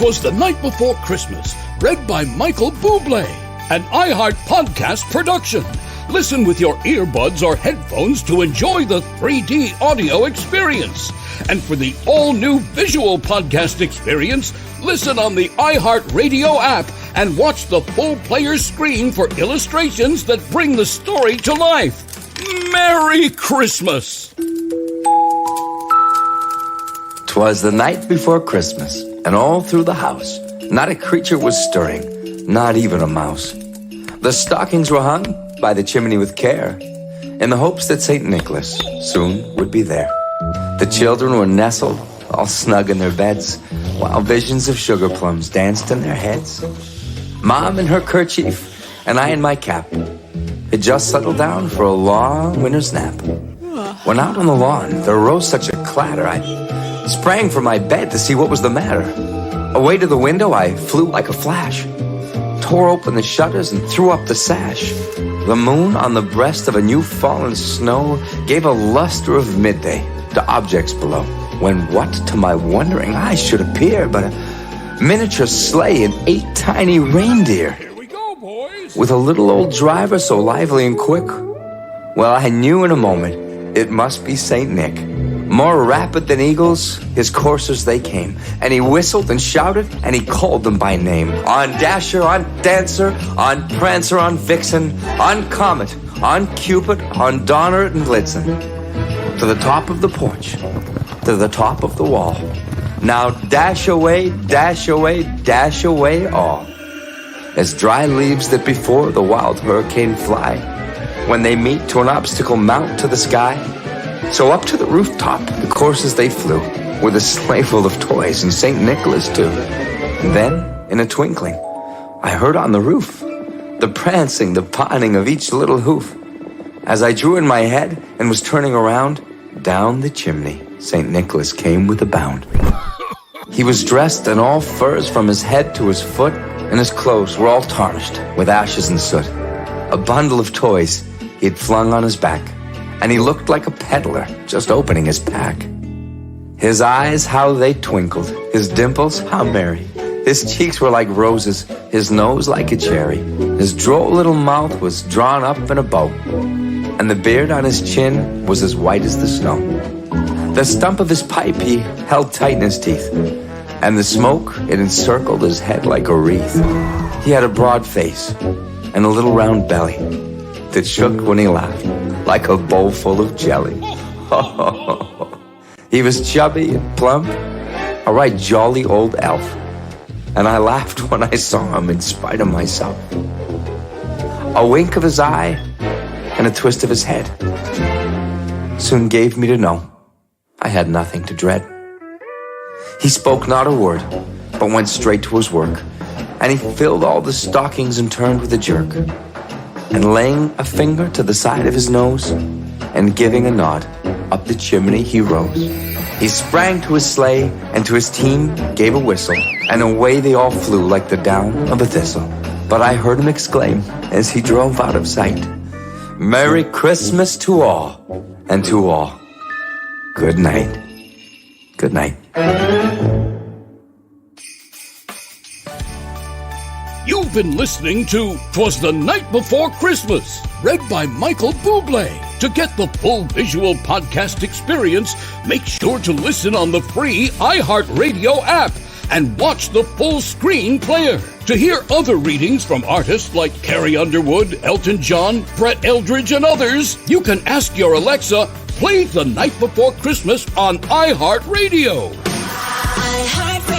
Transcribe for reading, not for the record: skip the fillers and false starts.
'Twas the Night Before Christmas, read by Michael Bublé, an iHeart podcast production. Listen with your earbuds or headphones to enjoy the 3D audio experience. And for the all-new visual podcast experience, listen on the iHeartRadio app and watch the full player screen for illustrations that bring the story to life. Merry Christmas! 'Twas the night before Christmas, and all through the house, not a creature was stirring, not even a mouse. The stockings were hung by the chimney with care, in the hopes that St. Nicholas soon would be there. The children were nestled, all snug in their beds, while visions of sugar plums danced in their heads. Mom in her kerchief, and I in my cap, had just settled down for a long winter's nap. When out on the lawn, there arose such a clatter, I sprang from my bed to see what was the matter. Away to the window I flew like a flash, tore open the shutters and threw up the sash. The moon on the breast of a new fallen snow gave a luster of midday to objects below, when what to my wondering eyes should appear but a miniature sleigh and 8 tiny reindeer. Here we go, boys! With a little old driver so lively and quick. Well, I knew in a moment it must be St. Nick. More rapid than eagles, his coursers they came, and he whistled and shouted, and he called them by name. On Dasher, on Dancer, on Prancer, on Vixen, on Comet, on Cupid, on Donner and Blitzen. To the top of the porch, to the top of the wall. Now dash away, dash away, dash away all. As dry leaves that before the wild hurricane fly, when they meet to an obstacle mount to the sky. So up to the rooftop, the coursers they flew, with a sleigh full of toys and St. Nicholas too. And then, in a twinkling, I heard on the roof the prancing, the pawing of each little hoof. As I drew in my head and was turning around, down the chimney St. Nicholas came with a bound. He was dressed in all furs from his head to his foot, and his clothes were all tarnished with ashes and soot. A bundle of toys he had flung on his back, and he looked like a peddler just opening his pack. His eyes, how they twinkled, his dimples, how merry. His cheeks were like roses, his nose like a cherry. His droll little mouth was drawn up in a bow, and the beard on his chin was as white as the snow. The stump of his pipe he held tight in his teeth, and the smoke, it encircled his head like a wreath. He had a broad face and a little round belly that shook when he laughed like a bowl full of jelly. He was chubby and plump, a right jolly old elf, and I laughed when I saw him in spite of myself. A wink of his eye and a twist of his head soon gave me to know I had nothing to dread. He spoke not a word, but went straight to his work, and he filled all the stockings and turned with a jerk. And laying a finger to the side of his nose, and giving a nod, up the chimney he rose. He sprang to his sleigh, and to his team gave a whistle, and away they all flew like the down of a thistle. But I heard him exclaim, as he drove out of sight, Merry Christmas to all, and to all, good night. Good night. You've been listening to 'Twas the Night Before Christmas, read by Michael Bublé. To get the full visual podcast experience, make sure to listen on the free iHeartRadio app and watch the full screen player. To hear other readings from artists like Carrie Underwood, Elton John, Brett Eldridge, and others, you can ask your Alexa, play The Night Before Christmas on iHeartRadio. iHeartRadio.